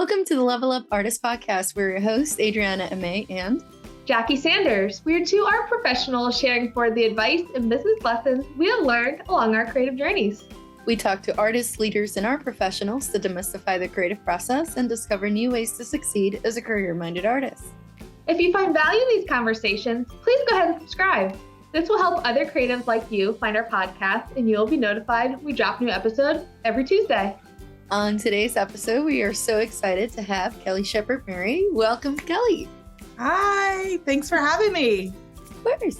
Welcome to the Level Up Artist Podcast. We're your hosts, Adriana Amay and Jackie Sanders. We are two art professionals sharing for the advice and business lessons we have learned along our creative journeys. We talk to artists, leaders, and art professionals to demystify the creative process and discover new ways to succeed as a career-minded artist. If you find value in these conversations, please go ahead and subscribe. This will help other creatives like you find our podcast, and you'll be notified when we drop a new episode every Tuesday. On today's episode, we are so excited to have Kelly Sheppard Murray. Welcome, Kelly. Hi, thanks for having me. Of course.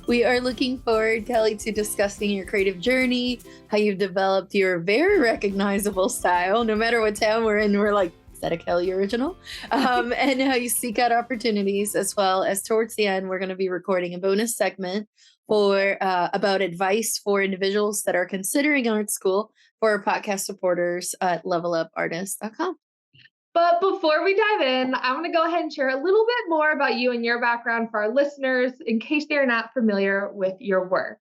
We are looking forward, Kelly, to discussing your creative journey, how you've developed your very recognizable style. No matter what town we're in, we're like, is that a Kelly original? And how you seek out opportunities, as well as towards the end, we're going to be recording a bonus segment for about advice for individuals that are considering art school for our podcast supporters at levelupartist.com. But before we dive in, I want to go ahead and share a little bit more about you and your background for our listeners in case they're not familiar with your work.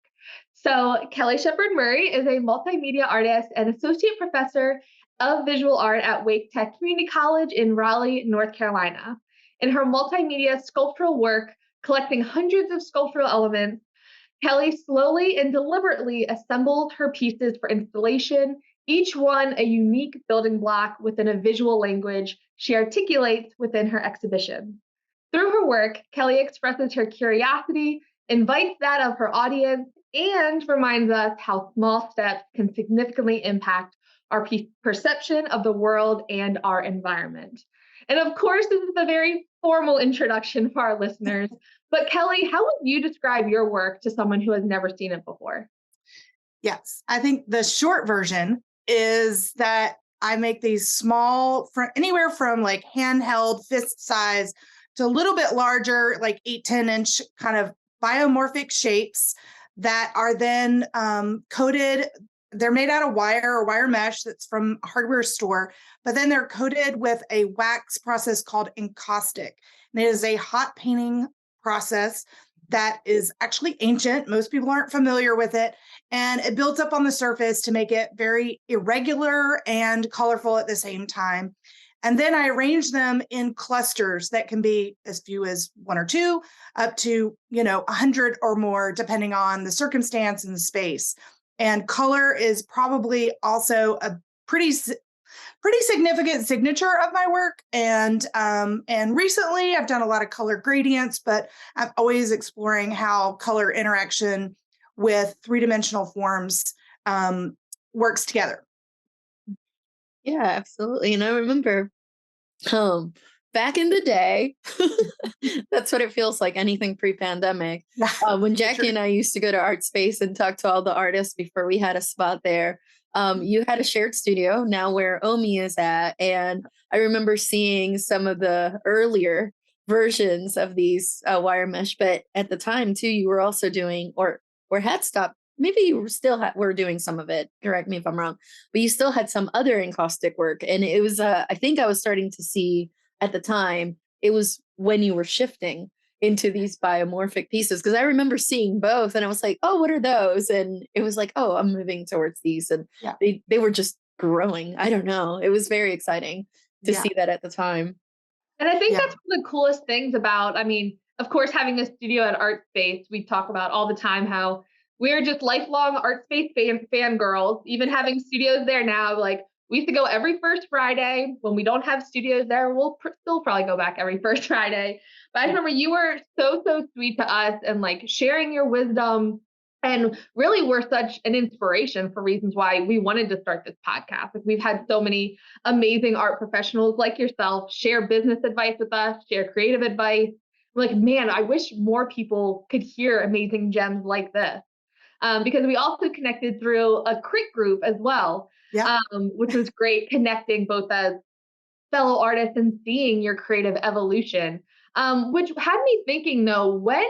So Kelly Sheppard Murray is a multimedia artist and associate professor of visual art at Wake Tech Community College in Raleigh, North Carolina. In her multimedia sculptural work, collecting hundreds of sculptural elements, Kelly slowly and deliberately assembled her pieces for installation, each one a unique building block within a visual language she articulates within her exhibition. Through her work, Kelly expresses her curiosity, invites that of her audience, and reminds us how small steps can significantly impact our perception of the world and our environment. And of course, this is a very formal introduction for our listeners. But Kelly, how would you describe your work to someone who has never seen it before? Yes, I think the short version is that I make these small, anywhere from like handheld fist size to a little bit larger, like 8-10 inch kind of biomorphic shapes that are then coated. They're made out of wire or wire mesh that's from a hardware store, but then they're coated with a wax process called encaustic. And it is a hot painting process that is actually ancient. Most people aren't familiar with it. And it builds up on the surface to make it very irregular and colorful at the same time. And then I arrange them in clusters that can be as few as 1 or 2, up to, 100 or more, depending on the circumstance and the space. And color is probably also a pretty significant signature of my work. And recently I've done a lot of color gradients, but I'm always exploring how color interaction with three-dimensional forms works together. Yeah, absolutely. And I remember back in the day, that's what it feels like, anything pre-pandemic. When Jackie and I used to go to Art Space and talk to all the artists before we had a spot there. You had a shared studio now where Omi is at. And I remember seeing some of the earlier versions of these wire mesh, but at the time too, you were also doing, or had stopped, maybe you were still were doing some of it, correct me if I'm wrong, but you still had some other encaustic work. And it was, I think I was starting to see at the time, it was when you were shifting into these biomorphic pieces, because I remember seeing both and I was like, oh, what are those? And it was like, oh, I'm moving towards these. And they were just growing. I don't know. It was very exciting to see that at the time. And I think that's one of the coolest things about, of course, having a studio at Art Space, we talk about all the time how we're just lifelong Art Space fangirls, even having studios there now. Like, we used to go every first Friday. When we don't have studios there, we'll still probably go back every first Friday. But I remember you were so sweet to us and like sharing your wisdom, and really were such an inspiration for reasons why we wanted to start this podcast. Like, we've had so many amazing art professionals like yourself share business advice with us, share creative advice. We're like, man, I wish more people could hear amazing gems like this. Because we also connected through a crit group as well, which was great, connecting both as fellow artists and seeing your creative evolution, which had me thinking, though, when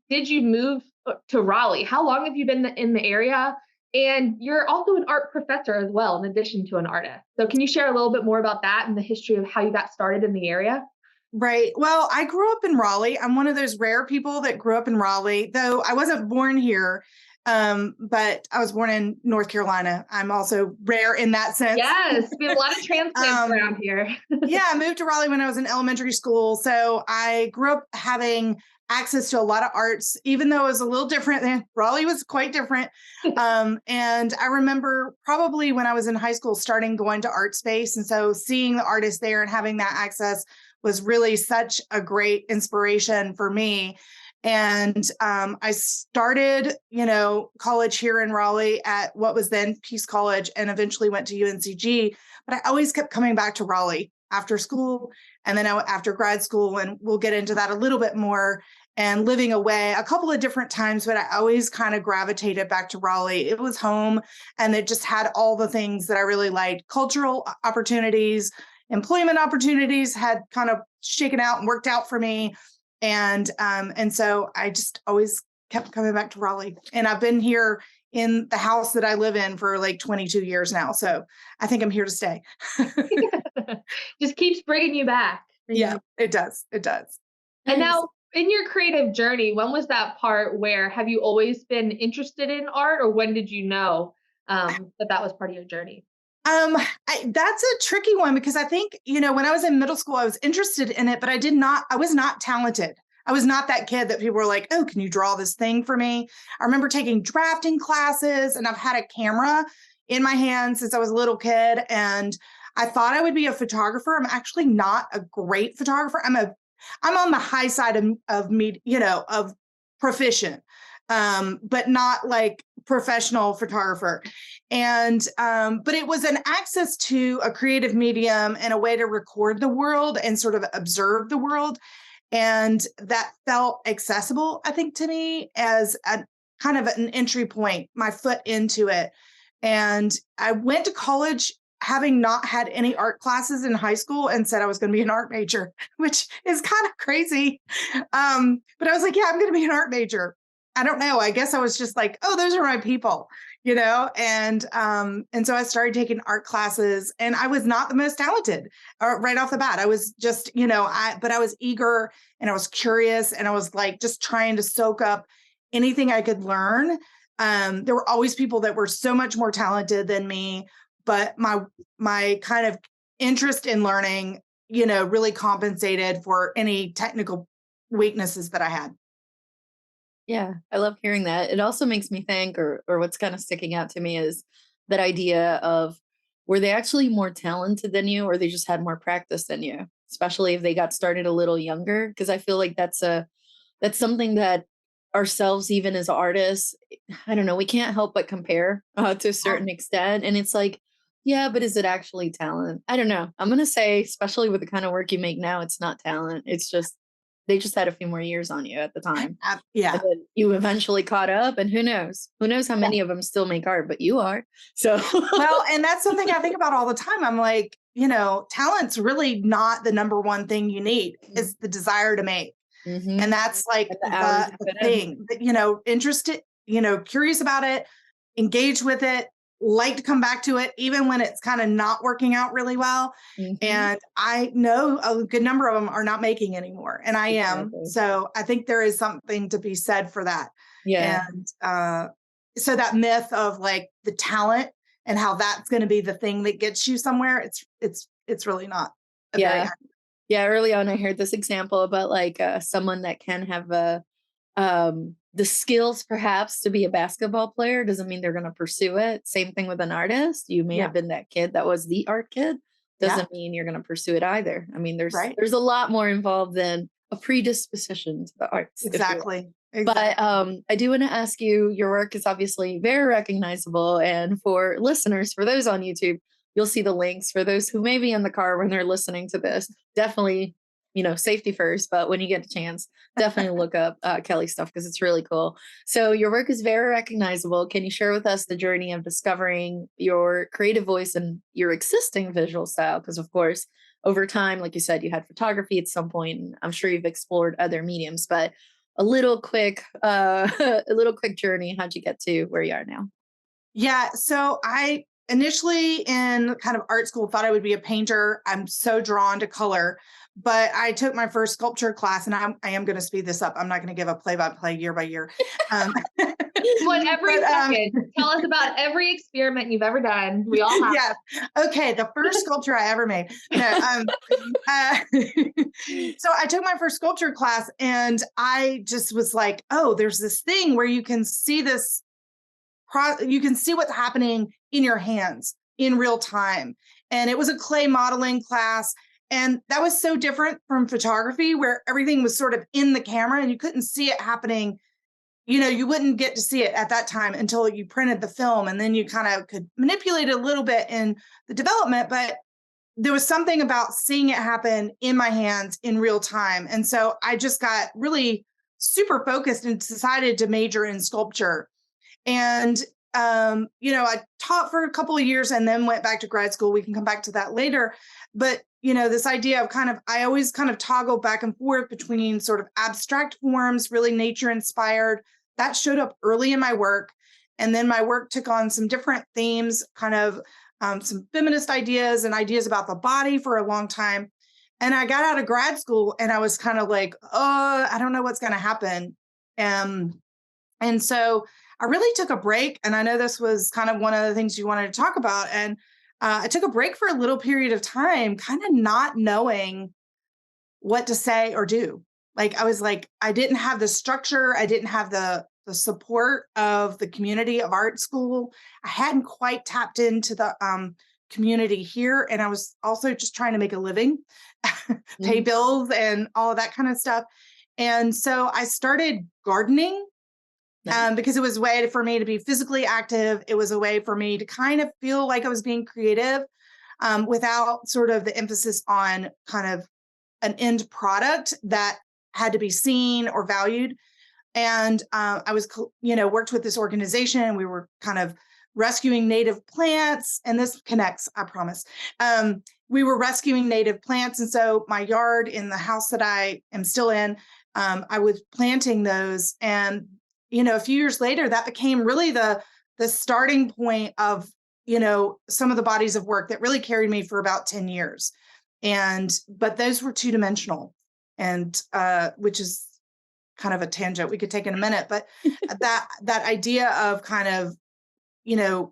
did you move to Raleigh? How long have you been in the area? And you're also an art professor as well, in addition to an artist. So can you share a little bit more about that and the history of how you got started in the area? Right. Well, I grew up in Raleigh. I'm one of those rare people that grew up in Raleigh, though I wasn't born here. But I was born in North Carolina. I'm also rare in that sense. Yes, we have a lot of transplants around here. Yeah, I moved to Raleigh when I was in elementary school. So I grew up having access to a lot of arts, even though it was a little different. Raleigh was quite different. And I remember probably when I was in high school starting going to art space. And so seeing the artists there and having that access was really such a great inspiration for me. And I started, college here in Raleigh at what was then Peace College and eventually went to UNCG. But I always kept coming back to Raleigh after school and then after grad school. And we'll get into that a little bit more, and living away a couple of different times, but I always kind of gravitated back to Raleigh. It was home and it just had all the things that I really liked. Cultural opportunities, employment opportunities had kind of shaken out and worked out for me. And so I just always kept coming back to Raleigh. And I've been here in the house that I live in for like 22 years now. So I think I'm here to stay. Just keeps bringing you back. Yeah, it does. It does. And now in your creative journey, when was that part where have you always been interested in art, or when did you know that was part of your journey? That's a tricky one because I think, when I was in middle school, I was interested in it, but I was not talented. I was not that kid that people were like, oh, can you draw this thing for me? I remember taking drafting classes, and I've had a camera in my hand since I was a little kid. And I thought I would be a photographer. I'm actually not a great photographer. I'm on the high side of me, of proficient, but not like professional photographer. And, but it was an access to a creative medium and a way to record the world and sort of observe the world. And that felt accessible, I think, to me as a kind of an entry point, my foot into it. And I went to college having not had any art classes in high school and said I was going to be an art major, which is kind of crazy. But I was like, yeah, I'm going to be an art major. I don't know. I guess I was just like, oh, those are my people, and so I started taking art classes, and I was not the most talented right off the bat. I was just, but I was eager and I was curious, and I was like just trying to soak up anything I could learn. There were always people that were so much more talented than me, but my kind of interest in learning, really compensated for any technical weaknesses that I had. Yeah, I love hearing that. It also makes me think, or what's kind of sticking out to me is that idea of, were they actually more talented than you, or they just had more practice than you, especially if they got started a little younger? Because I feel like that's something that ourselves, even as artists, I don't know, we can't help but compare to a certain extent. And it's like, yeah, but is it actually talent? I don't know. I'm going to say, especially with the kind of work you make now, it's not talent. It's just, they just had a few more years on you at the time. Yeah. And then you eventually caught up, and who knows how many of them still make art, but you are. So, well, and that's something I think about all the time. I'm like, talent's really not the number one thing you need. It's the desire to make. Mm-hmm. And that's like the thing that, interested, curious about it, engage with it, like to come back to it, even when it's kind of not working out really well. Mm-hmm. And I know a good number of them are not making anymore. And I am. So I think there is something to be said for that. Yeah. And so that myth of like the talent and how that's going to be the thing that gets you somewhere, it's really not. Yeah. Yeah. Early on, I heard this example about like someone that can have the skills perhaps to be a basketball player doesn't mean they're going to pursue it. Same thing with an artist. You may have been that kid that was the art kid. Doesn't mean you're going to pursue it either. I mean, there's a lot more involved than a predisposition to the arts. Exactly. But I do want to ask you, your work is obviously very recognizable. And for listeners, for those on YouTube, you'll see the links. For those who may be in the car when they're listening to this, definitely, safety first. But when you get a chance, definitely look up Kelly's stuff because it's really cool. So your work is very recognizable. Can you share with us the journey of discovering your creative voice and your existing visual style? Because of course, over time, like you said, you had photography at some point, and I'm sure you've explored other mediums, but a little quick journey. How'd you get to where you are now? Yeah. So I initially in kind of art school thought I would be a painter. I'm so drawn to color, but I took my first sculpture class, and I am going to speed this up. I'm not going to give a play-by-play year by year. One every second. Tell us about every experiment you've ever done. We all have. Yes. Okay. The first sculpture I ever made. No. So I took my first sculpture class and I just was like, oh, there's this thing where you can see this, you can see what's happening in your hands in real time. And it was a clay modeling class. And that was so different from photography where everything was sort of in the camera and you couldn't see it happening. You wouldn't get to see it at that time until you printed the film and then you kind of could manipulate it a little bit in the development. But there was something about seeing it happen in my hands in real time. And so I just got really super focused and decided to major in sculpture. And, I taught for a couple of years and then went back to grad school. We can come back to that later. But, this idea of I always kind of toggle back and forth between sort of abstract forms, really nature inspired. That showed up early in my work. And then my work took on some different themes, kind of some feminist ideas and ideas about the body for a long time. And I got out of grad school and I was kind of like, oh, I don't know what's going to happen. And so I really took a break. And I know this was kind of one of the things you wanted to talk about. And I took a break for a little period of time, kind of not knowing what to say or do. Like, I was like, I didn't have the structure. I didn't have the support of the community of art school. I hadn't quite tapped into the community here. And I was also just trying to make a living, pay bills and all of that kind of stuff. And so I started gardening. Because it was a way for me to be physically active. It was a way for me to kind of feel like I was being creative without sort of the emphasis on kind of an end product that had to be seen or valued. And I was, worked with this organization and we were kind of rescuing native plants. And this connects, I promise. We were rescuing native plants. And so my yard in the house that I am still in, I was planting those. And a few years later, that became really the starting point of, some of the bodies of work that really carried me for about 10 years. But those were 2-dimensional and which is kind of a tangent we could take in a minute. But that idea of kind of,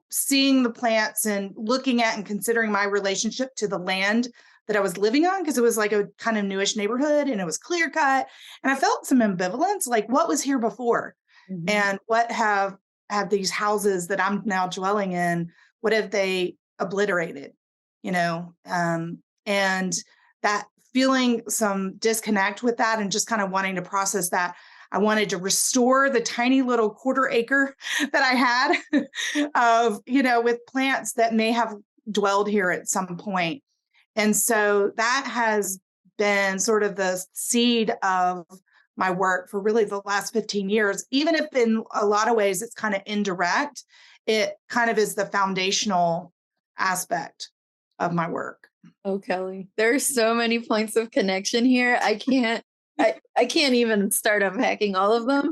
seeing the plants and looking at and considering my relationship to the land that I was living on, because it was like a kind of newish neighborhood and it was clear cut. And I felt some ambivalence, like what was here before? Mm-hmm. And what have these houses that I'm now dwelling in, what have they obliterated, and that feeling some disconnect with that and just kind of wanting to process that. I wanted to restore the tiny little 1/4 acre that I had of, with plants that may have dwelled here at some point. And so that has been sort of the seed of my work for really the last 15 years, even if in a lot of ways it's kind of indirect, it kind of is the foundational aspect of my work. Oh, Kelly, there's so many points of connection here. I can't even start unpacking all of them.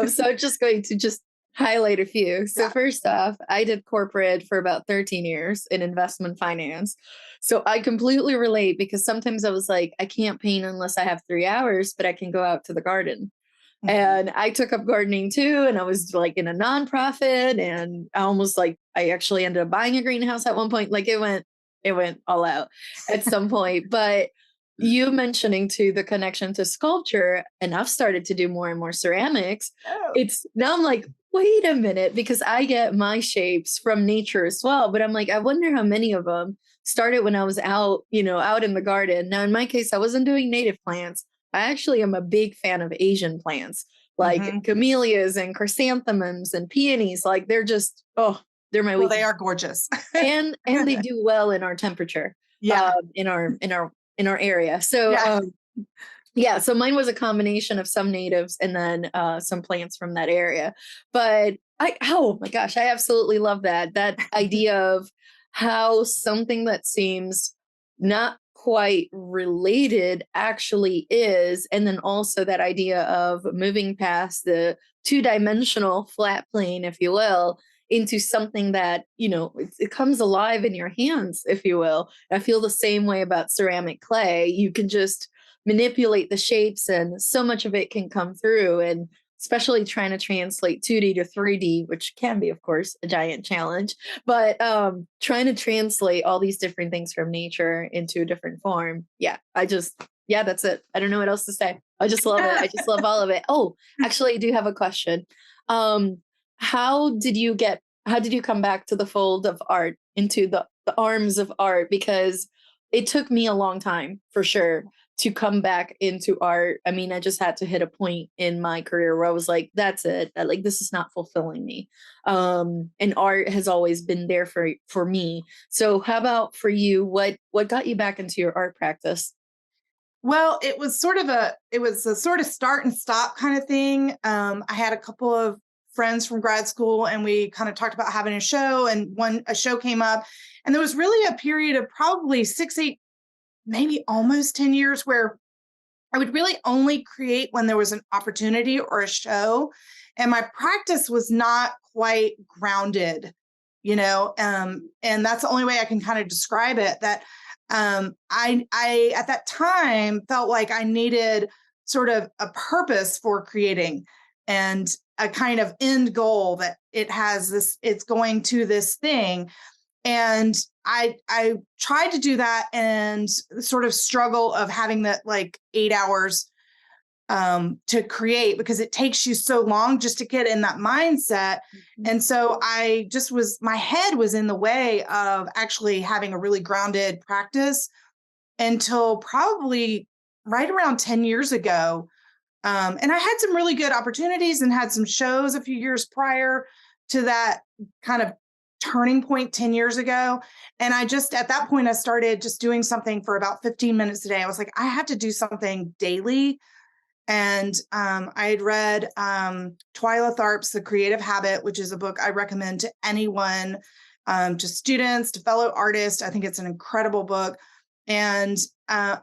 So I'm just going to highlight a few. So first off, I did corporate for about 13 years in investment finance. So I completely relate because sometimes I was like, I can't paint unless I have 3 hours, but I can go out to the garden. Mm-hmm. And I took up gardening too. And I was like in a nonprofit and I actually ended up buying a greenhouse at one point. Like it went all out at some point, but you mentioning to the connection to sculpture, and I've started to do more and more ceramics. It's now I'm like, wait a minute, because I get my shapes from nature as well. But I'm like, I wonder how many of them started when I was out in the garden. Now, in my case, I wasn't doing native plants. I actually am a big fan of Asian plants, like camellias and chrysanthemums and peonies. Like they're just, they're my weakness. They are gorgeous. and they do well in our temperature. Yeah. In our area. So, so mine was a combination of some natives and then some plants from that area. But oh my gosh, I absolutely love that idea of how something that seems not quite related actually is. And then also that idea of moving past the 2-dimensional flat plane, if you will, into something that, it comes alive in your hands, if you will. I feel the same way about ceramic clay. You can just manipulate the shapes and so much of it can come through. And especially trying to translate 2D to 3D, which can be, of course, a giant challenge. But trying to translate all these different things from nature into a different form. Yeah, yeah, that's it. I don't know what else to say. I just love it. I just love all of it. Oh, actually, I do have a question. Um, how did you come back to the fold of art, into the arms of art? Because it took me a long time, for sure, to come back into art. I mean, I just had to hit a point in my career where I was like, that's it. Like, this is not fulfilling me. And art has always been there for me. So how about for you? What got you back into your art practice? Well, it was a sort of start and stop kind of thing. I had a couple of friends from grad school, and we kind of talked about having a show, and a show came up, and there was really a period of probably 6, 8, maybe almost 10 years where I would really only create when there was an opportunity or a show. And my practice was not quite grounded, and that's the only way I can kind of describe it. That I at that time felt like I needed sort of a purpose for creating, and a kind of end goal that it's going to this thing. And I tried to do that, and sort of struggle of having that like 8 hours to create, because it takes you so long just to get in that mindset. Mhm. And so my head was in the way of actually having a really grounded practice until probably right around 10 years ago. And I had some really good opportunities and had some shows a few years prior to that kind of turning point 10 years ago. And at that point, I started just doing something for about 15 minutes a day. I was like, I have to do something daily. And I had read Twyla Tharp's The Creative Habit, which is a book I recommend to anyone, to students, to fellow artists. I think it's an incredible book. And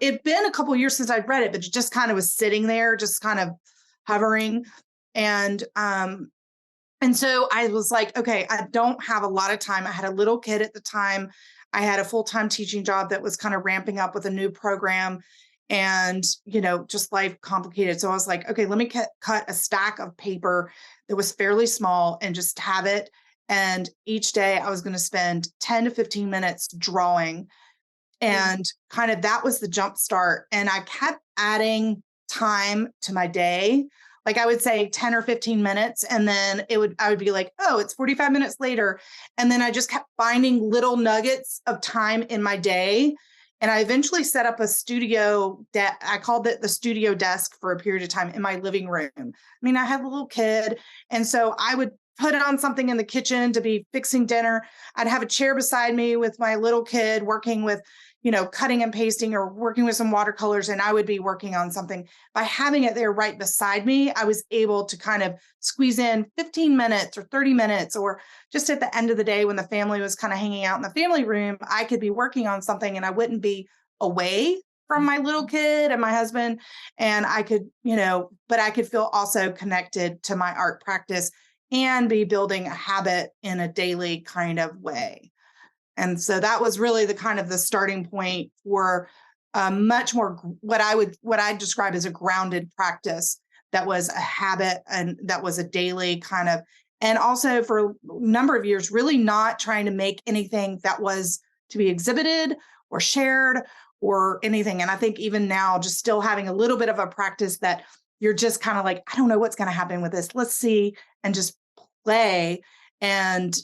it'd been a couple years since I'd read it, but it just kind of was sitting there, just kind of hovering. And so I was like, okay, I don't have a lot of time. I had a little kid at the time. I had a full-time teaching job that was kind of ramping up with a new program, and, just life complicated. So I was like, okay, let me cut a stack of paper that was fairly small and just have it. And each day I was going to spend 10 to 15 minutes drawing. And kind of that was the jump start. And I kept adding time to my day. Like, I would say 10 or 15 minutes, and then I would be like, oh, it's 45 minutes later. And then I just kept finding little nuggets of time in my day. And I eventually set up a studio I called it the studio desk for a period of time in my living room. I mean, I had a little kid, and so I would put on something in the kitchen to be fixing dinner. I'd have a chair beside me with my little kid working with, cutting and pasting or working with some watercolors, and I would be working on something. By having it there right beside me, I was able to kind of squeeze in 15 minutes or 30 minutes, or just at the end of the day when the family was kind of hanging out in the family room, I could be working on something and I wouldn't be away from my little kid and my husband. And I could, but I could feel also connected to my art practice and be building a habit in a daily kind of way. And so that was really the starting point for much more what I describe as a grounded practice that was a habit and that was a daily kind of, and also for a number of years, really not trying to make anything that was to be exhibited or shared or anything. And I think even now, just still having a little bit of a practice that you're just kind of like, I don't know what's going to happen with this. Let's see, and just play. And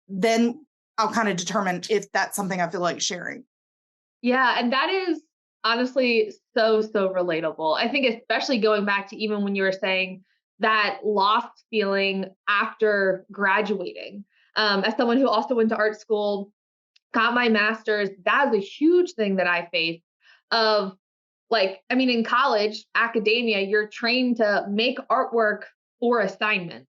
then I'll kind of determine if that's something I feel like sharing. Yeah, and that is honestly so relatable. I think especially going back to even when you were saying that lost feeling after graduating. As someone who also went to art school, got my master's, that was a huge thing that I faced of like, I mean, in college, academia, you're trained to make artwork for assignments.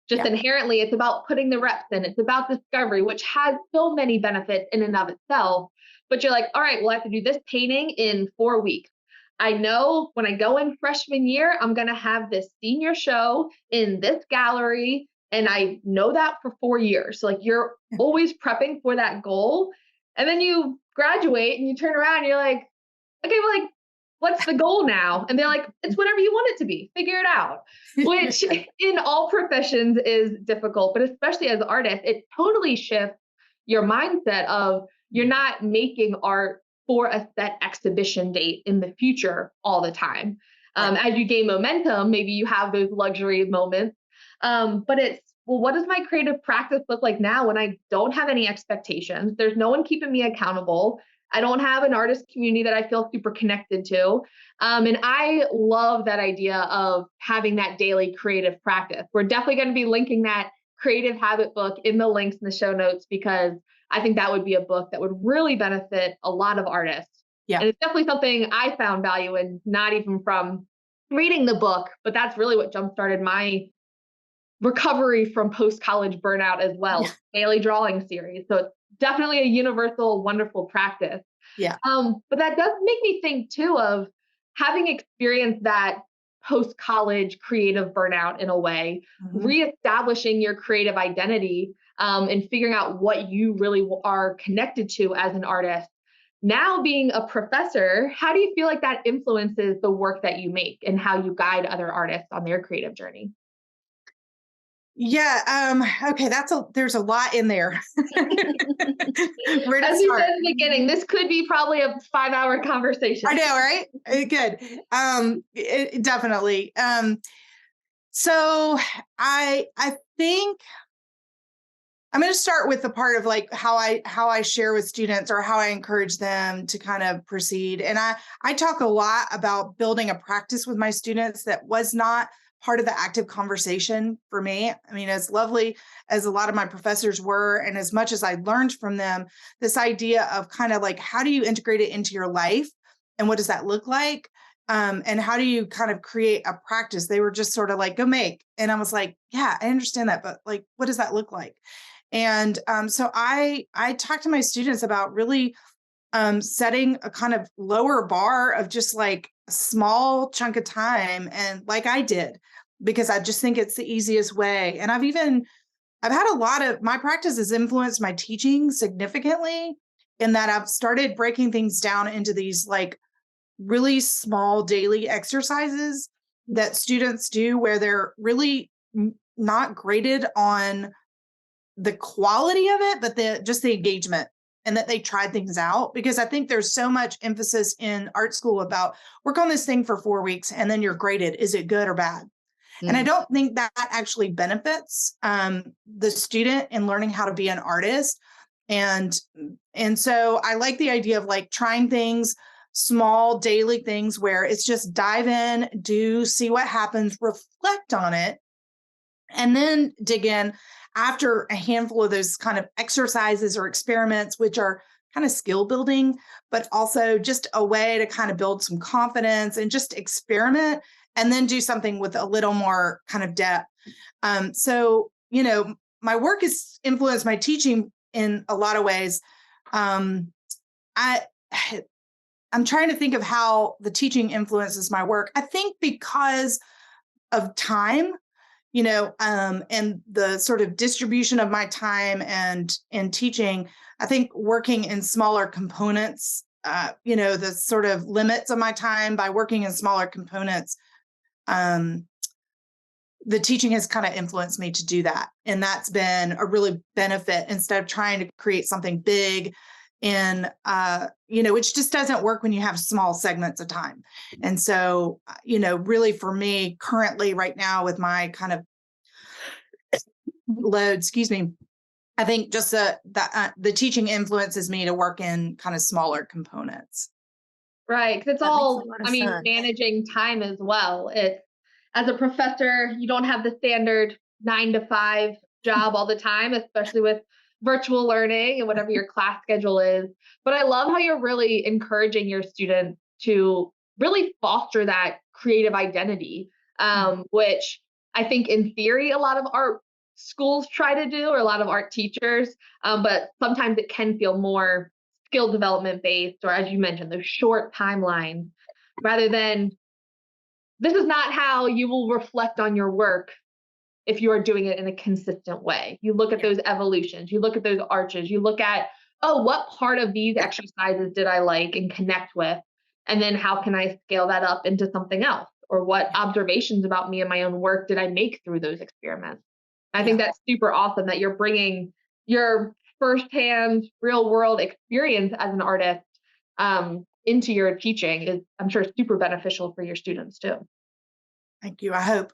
Just Yeah. inherently, it's about putting the reps in. It's about discovery, which has so many benefits in and of itself. But you're like, all right, well, I have to do this painting in 4 weeks. I know when I go in freshman year, I'm going to have this senior show in this gallery. And I know that for 4 years. So like you're always prepping for that goal. And then you graduate and you turn around and you're like, okay, well, like what's the goal now? And they're like, it's whatever you want it to be, figure it out, which in all professions is difficult, but especially as artists, it totally shifts your mindset of you're not making art for a set exhibition date in the future all the time. As you gain momentum, maybe you have those luxury moments. But it's, well, what does my creative practice look like now when I don't have any expectations? There's no one keeping me accountable. I don't have an artist community that I feel super connected to. And I love that idea of having that daily creative practice. We're definitely going to be linking that creative habit book in the links in the show notes, because I think that would be a book that would really benefit a lot of artists. Yeah. And it's definitely something I found value in, not even from reading the book, but that's really what jumpstarted my recovery from post-college burnout as well. Daily drawing series. So it's definitely a universal, wonderful practice. Yeah. But that does make me think too of having experienced that post-college creative burnout in a way, reestablishing your creative identity, and figuring out what you really are connected to as an artist. Now being a professor, how do you feel like that influences the work that you make and how you guide other artists on their creative journey? Yeah. Okay. There's a lot in there. Where to As you start? said in the beginning, this could be probably a 5-hour conversation. I know, right? Good. Definitely. So I think I'm going to start with the part of like how I share with students, or how I encourage them to kind of proceed. And I talk a lot about building a practice with my students that was not part of the active conversation for me. I mean, as lovely as a lot of my professors were, and as much as I learned from them, this idea of kind of like, how do you integrate it into your life? And what does that look like? And how do you kind of create a practice? They were just sort of like, go make. And I was like, yeah, I understand that, but like, what does that look like? And so I talk to my students about really setting a kind of lower bar of just like a small chunk of time, and like I did, because I just think it's the easiest way. And I've had a lot of my practice has influenced my teaching significantly, in that I've started breaking things down into these like really small daily exercises that students do, where they're really not graded on the quality of it, but just the engagement, and that they tried things out. Because I think there's so much emphasis in art school about work on this thing for 4 weeks and then you're graded. Is it good or bad? And I don't think that actually benefits the student in learning how to be an artist. And so I like the idea of like trying things, small daily things, where it's just dive in, see what happens, reflect on it, and then dig in after a handful of those kind of exercises or experiments, which are kind of skill building, but also just a way to kind of build some confidence and just experiment, and then do something with a little more kind of depth. So, my work has influenced my teaching in a lot of ways. I'm trying to think of how the teaching influences my work. I think because of time, and the sort of distribution of my time and in teaching, I think working in smaller components, the sort of limits of my time by working in smaller components, the teaching has kind of influenced me to do that. And that's been a really benefit, instead of trying to create something big which just doesn't work when you have small segments of time. And so, really for me currently right now with my kind of load, I think just the teaching influences me to work in kind of smaller components. Right. Because it's all, managing time as well. It's, as a professor, you don't have the standard 9 to 5 job all the time, especially with virtual learning and whatever your class schedule is. But I love how you're really encouraging your students to really foster that creative identity, which I think in theory, a lot of art schools try to do, or a lot of art teachers, but sometimes it can feel more skill development based, or as you mentioned, those short timelines, rather than this is not how you will reflect on your work if you are doing it in a consistent way. You look at those evolutions, you look at those arches, you look at, what part of these exercises did I like and connect with? And then how can I scale that up into something else? Or what observations about me and my own work did I make through those experiments? I think that's super awesome that you're bringing your firsthand real world experience as an artist into your teaching is, I'm sure, super beneficial for your students too. Thank you. I hope.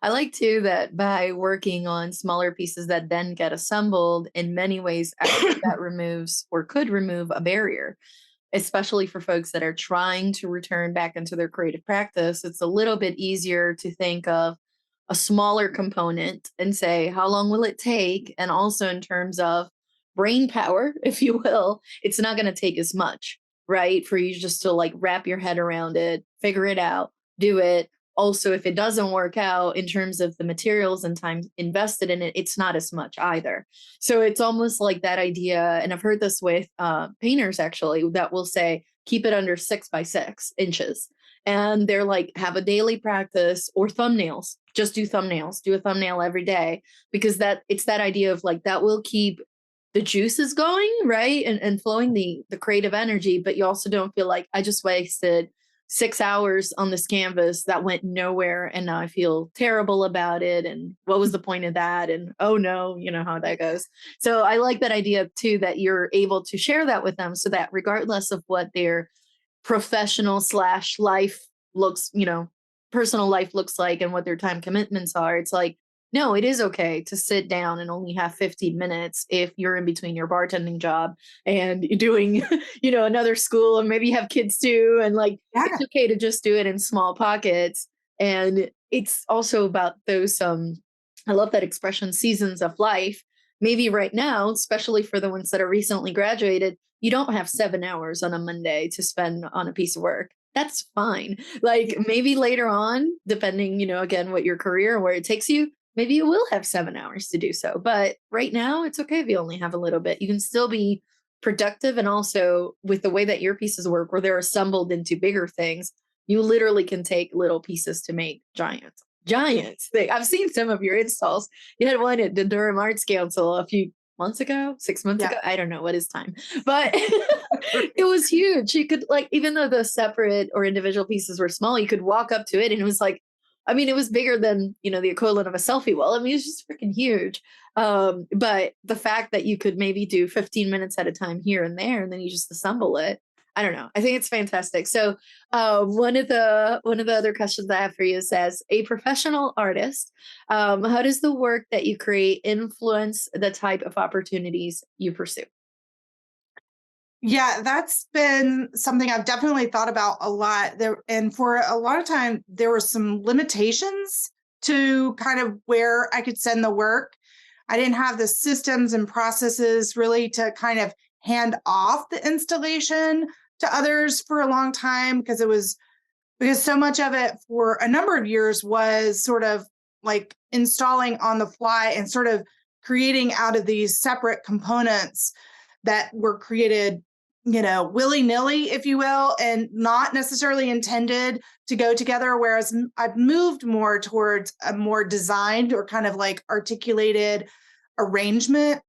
I like too that by working on smaller pieces that then get assembled, in many ways, actually that removes or could remove a barrier, especially for folks that are trying to return back into their creative practice. It's a little bit easier to think of a smaller component and say, how long will it take? And also in terms of brain power, if you will, it's not going to take as much, right? For you just to like wrap your head around it, figure it out, do it. Also, if it doesn't work out in terms of the materials and time invested in it, it's not as much either. So it's almost like that idea. And I've heard this with painters actually that will say, keep it under 6 by 6 inches. And they're like, have a daily practice or thumbnails, just do thumbnails, do a thumbnail every day, because that it's that idea of like, that will keep the juices going, right? And flowing the creative energy, but you also don't feel like I just wasted 6 hours on this canvas that went nowhere. And now I feel terrible about it. And what was the point of that? And oh no, you know how that goes. So I like that idea too, that you're able to share that with them so that regardless of what their professional/life looks, personal life looks like and what their time commitments are, it's like, no, it is okay to sit down and only have 15 minutes if you're in between your bartending job and you're doing, another school, and maybe you have kids too. And like, it's okay to just do it in small pockets. And it's also about those, I love that expression, seasons of life. Maybe right now, especially for the ones that are recently graduated, you don't have 7 hours on a Monday to spend on a piece of work. That's fine. Like maybe later on, depending, again, what your career and where it takes you, maybe you will have 7 hours to do so. But right now, it's okay if you only have a little bit. You can still be productive. And also with the way that your pieces work, where they're assembled into bigger things, you literally can take little pieces to make giants thing. I've seen some of your installs. You had one at the Durham Arts Council a few months ago, 6 months ago. I don't know what is time, but it was huge. You could like, even though the separate or individual pieces were small, you could walk up to it and it was like, it was bigger than, the equivalent of a selfie wall. It was just freaking huge. But the fact that you could maybe do 15 minutes at a time here and there, and then you just assemble it. I don't know. I think it's fantastic. So one of the other questions I have for you says, a professional artist, how does the work that you create influence the type of opportunities you pursue? Yeah, that's been something I've definitely thought about a lot there. And for a lot of time, there were some limitations to kind of where I could send the work. I didn't have the systems and processes really to kind of hand off the installation to others for a long time because so much of it for a number of years was sort of like installing on the fly and sort of creating out of these separate components that were created, willy-nilly, if you will, and not necessarily intended to go together. Whereas I've moved more towards a more designed or kind of like articulated arrangement.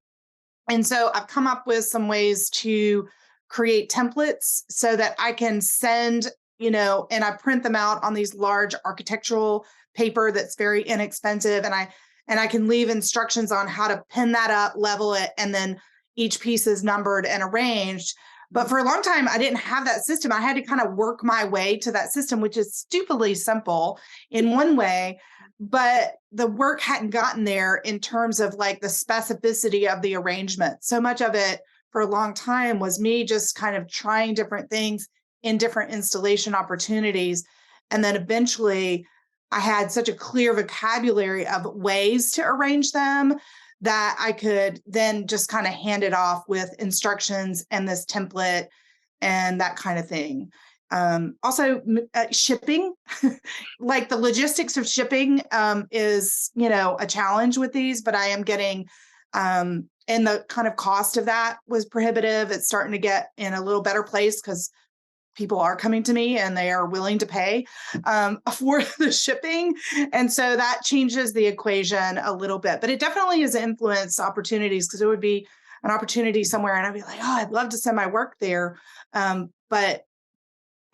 And so I've come up with some ways to create templates so that I can send, and I print them out on these large architectural paper that's very inexpensive. And I can leave instructions on how to pin that up, level it, and then each piece is numbered and arranged. But for a long time, I didn't have that system. I had to kind of work my way to that system, which is stupidly simple in one way, but the work hadn't gotten there in terms of like the specificity of the arrangement. So much of it for a long time was me just kind of trying different things in different installation opportunities. And then eventually I had such a clear vocabulary of ways to arrange them that I could then just kind of hand it off with instructions and this template and that kind of thing. Also, shipping, like the logistics of shipping is, a challenge with these, but I am getting, and the kind of cost of that was prohibitive. It's starting to get in a little better place because people are coming to me and they are willing to pay for the shipping. And so that changes the equation a little bit, but it definitely has influenced opportunities because it would be, an opportunity somewhere and I'd be like, oh, I'd love to send my work there. But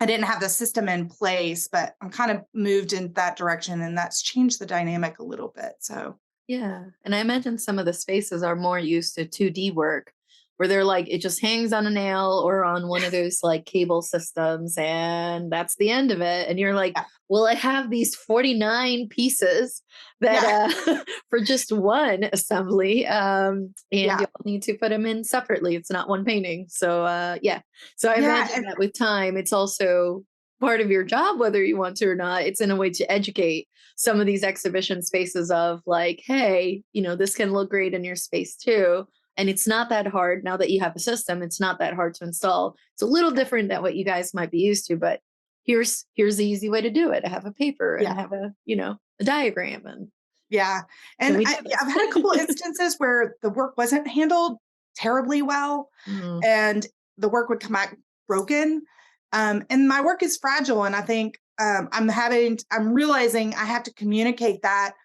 I didn't have the system in place, but I'm kind of moved in that direction, and that's changed the dynamic a little bit. So Yeah. And I imagine some of the spaces are more used to 2D work where they're like, it just hangs on a nail or on one of those like cable systems and that's the end of it. And you're like, yeah, well, I have these 49 pieces that yeah, for just one assembly. And yeah, you'll need to put them in separately. It's not one painting. So yeah. So I yeah, imagine that with time, it's also part of your job, whether you want to or not. It's in a way to educate some of these exhibition spaces of like, hey, this can look great in your space too. And it's not that hard now that you have a system. It's not that hard to install. It's a little different than what you guys might be used to, but here's the easy way to do it. I have a paper and I yeah. have a diagram and Yeah. can And we do I've had a couple instances where the work wasn't handled terribly well this? and the work would come back broken. And my work is fragile. And I think I'm realizing I have to communicate that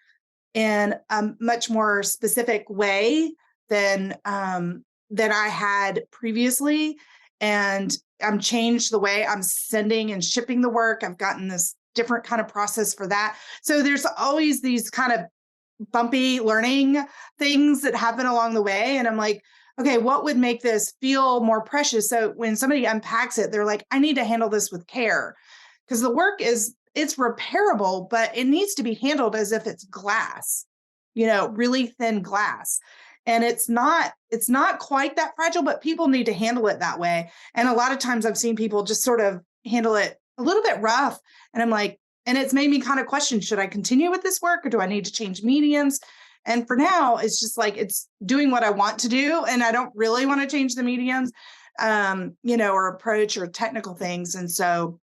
in a much more specific way than I had previously. And I'm changed the way I'm sending and shipping the work. I've gotten this different kind of process for that. So there's always these kind of bumpy learning things that happen along the way. And I'm like, okay, what would make this feel more precious? So when somebody unpacks it, they're like, I need to handle this with care because the work it's repairable, but it needs to be handled as if it's glass, really thin glass. And it's not quite that fragile, but people need to handle it that way. And a lot of times I've seen people just sort of handle it a little bit rough. And I'm like, and it's made me kind of question, should I continue with this work or do I need to change mediums? And for now, it's just like, it's doing what I want to do. And I don't really want to change the mediums, or approach or technical things. And so,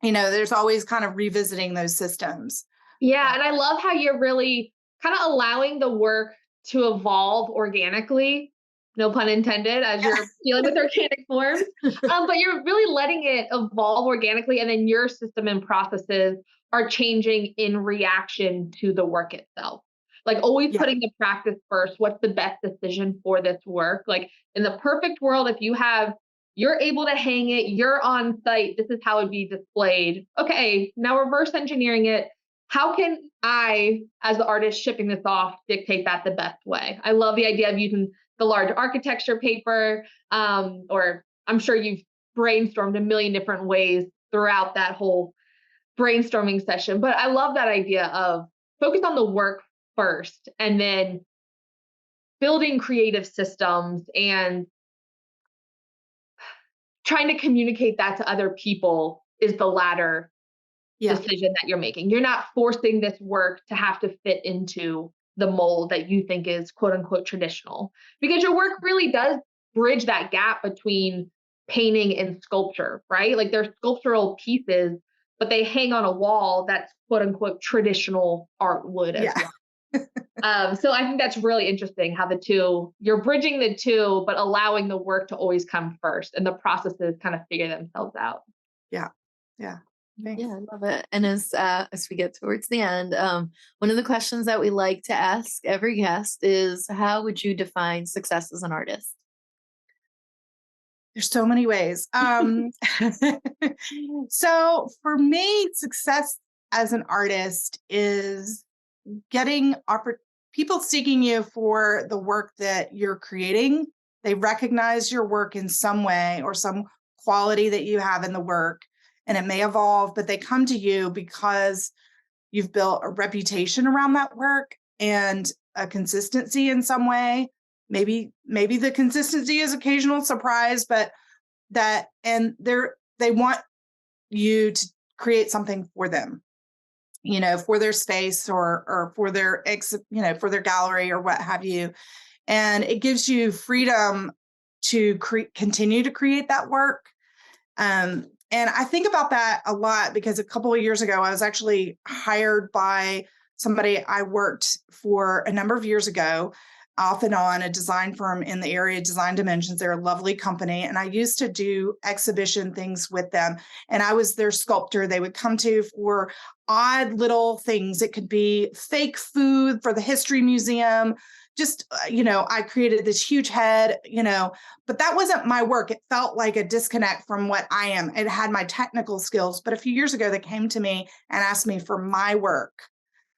there's always kind of revisiting those systems. Yeah, and I love how you're really kind of allowing the work to evolve organically, no pun intended, as you're dealing with organic forms. But you're really letting it evolve organically, and then your system and processes are changing in reaction to the work itself. Like always Yeah. putting the practice first. What's the best decision for this work? Like in the perfect world, if you're able to hang it, you're on site, this is how it'd be displayed. Okay, now reverse engineering it. How can I, as the artist shipping this off, dictate that the best way? I love the idea of using the large architecture paper, or I'm sure you've brainstormed a million different ways throughout that whole brainstorming session. But I love that idea of focus on the work first and then building creative systems and trying to communicate that to other people is the latter decision that you're making. You're not forcing this work to have to fit into the mold that you think is quote unquote traditional, because your work really does bridge that gap between painting and sculpture, right? Like they're sculptural pieces, but they hang on a wall that's quote unquote traditional art wood as well. So I think that's really interesting how you're bridging the two, but allowing the work to always come first and the processes kind of figure themselves out. Yeah. Yeah. Thanks. Yeah, I love it. And as we get towards the end, one of the questions that we like to ask every guest is, how would you define success as an artist? There's so many ways. So for me, success as an artist is getting people seeking you for the work that you're creating. They recognize your work in some way or some quality that you have in the work, and it may evolve, but they come to you because you've built a reputation around that work and a consistency in some way. Maybe the consistency is occasional surprise, but they want you to create something for them, for their space or for their for their gallery or what have you. And it gives you freedom to continue to create that work. And I think about that a lot because a couple of years ago, I was actually hired by somebody I worked for a number of years ago. off and on, a design firm in the area, Design Dimensions. They're a lovely company. And I used to do exhibition things with them. And I was their sculptor. They would come to for odd little things. It could be fake food for the History Museum. Just, I created this huge head, but that wasn't my work. It felt like a disconnect from what I am. It had my technical skills. But a few years ago, they came to me and asked me for my work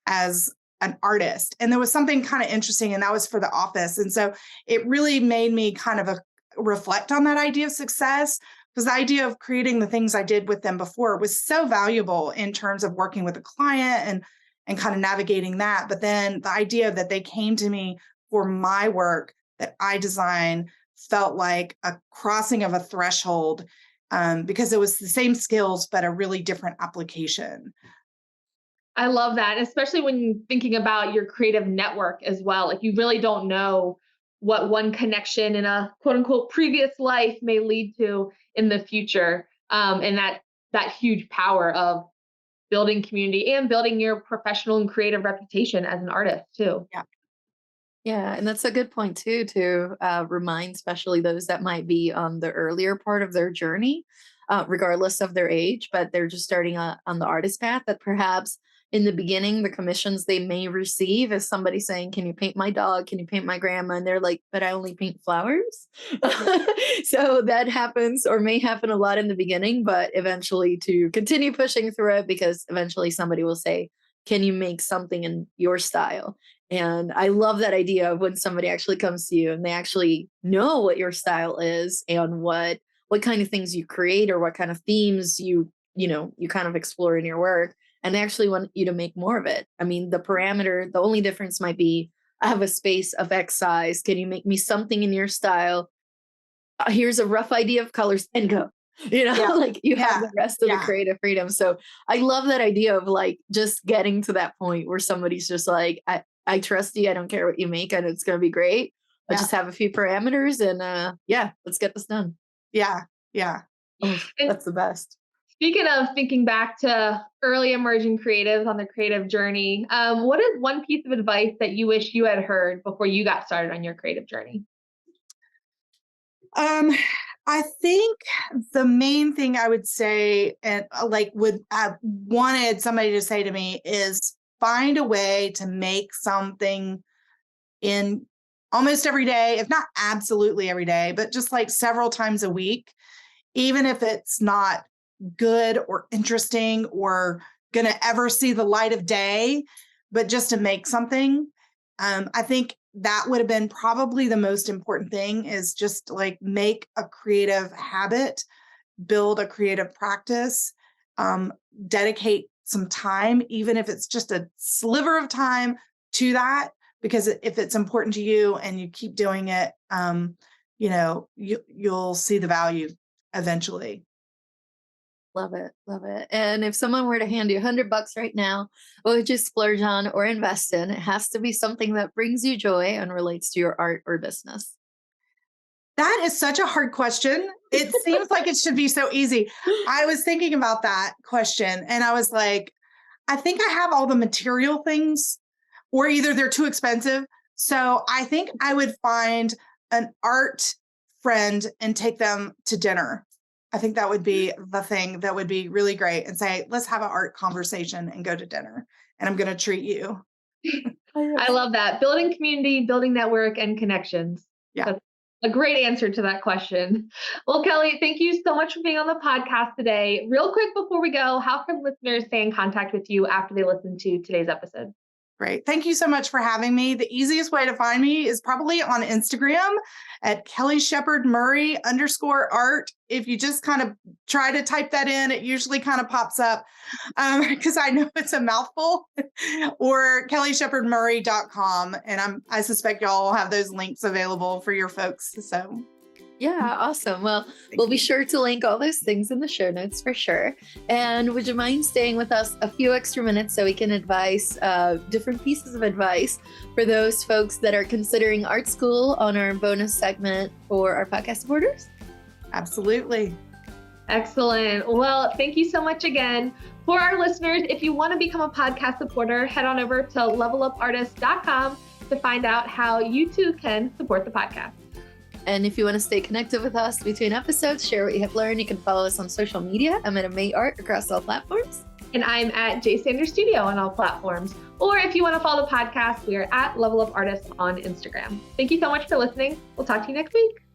as an artist. And there was something kind of interesting, and that was for the office. And so it really made me kind of reflect on that idea of success, because the idea of creating the things I did with them before was so valuable in terms of working with a client and kind of navigating that. But then the idea that they came to me for my work that I design felt like a crossing of a threshold, because it was the same skills, but a really different application. I love that, especially when you're thinking about your creative network as well. Like, you really don't know what one connection in a quote unquote previous life may lead to in the future. And that huge power of building community and building your professional and creative reputation as an artist too. Yeah. Yeah, and that's a good point too, to remind especially those that might be on the earlier part of their journey, regardless of their age, but they're just starting on the artist path, that perhaps in the beginning, the commissions they may receive is somebody saying, can you paint my dog? Can you paint my grandma? And they're like, but I only paint flowers. So that happens, or may happen a lot in the beginning, but eventually to continue pushing through it, because eventually somebody will say, can you make something in your style? And I love that idea of when somebody actually comes to you and they actually know what your style is and what kind of things you create, or what kind of themes you kind of explore in your work, and they actually want you to make more of it. I mean, the only difference might be, I have a space of X size. Can you make me something in your style? Here's a rough idea of colors, and go. Like, you have the rest of the creative freedom. So I love that idea of like just getting to that point where somebody's just like, I trust you. I don't care what you make, and it's going to be great. I just have a few parameters, and let's get this done. Yeah. Oh, that's the best. Speaking of thinking back to early emerging creatives on their creative journey, what is one piece of advice that you wish you had heard before you got started on your creative journey? I think the main thing I would say, and I wanted somebody to say to me, is find a way to make something in almost every day, if not absolutely every day, but just like several times a week, even if it's not good or interesting or going to ever see the light of day, but just to make something. I think that would have been probably the most important thing, is just like make a creative habit, build a creative practice, dedicate some time, even if it's just a sliver of time to that, because if it's important to you and you keep doing it, you'll see the value eventually. Love it. Love it. And if someone were to hand you $100 right now, what would you splurge on or invest in? It has to be something that brings you joy and relates to your art or business. That is such a hard question. It seems like it should be so easy. I was thinking about that question, and I was like, I think I have all the material things, or either they're too expensive. So I think I would find an art friend and take them to dinner. I think that would be the thing that would be really great, and say, let's have an art conversation and go to dinner, and I'm going to treat you. I love that. Building community, building network, and connections. Yeah. That's a great answer to that question. Well, Kelly, thank you so much for being on the podcast today. Real quick before we go, how can listeners stay in contact with you after they listen to today's episode? Great. Thank you so much for having me. The easiest way to find me is probably on Instagram at Kelly Sheppard Murray _art. If you just kind of try to type that in, it usually kind of pops up, because I know it's a mouthful, or kellysheppardmurray.com. And I suspect y'all will have those links available for your folks. So yeah, awesome. Well, we'll be sure to link all those things in the show notes for sure. And would you mind staying with us a few extra minutes so we can advise different pieces of advice for those folks that are considering art school on our bonus segment for our podcast supporters? Absolutely. Excellent. Well, thank you so much again. For our listeners, if you want to become a podcast supporter, head on over to levelupartist.com to find out how you too can support the podcast. And if you want to stay connected with us between episodes, share what you have learned, you can follow us on social media. I'm at May Art across all platforms. And I'm at J Sanders Studio on all platforms. Or if you want to follow the podcast, we are at Level Up Artists on Instagram. Thank you so much for listening. We'll talk to you next week.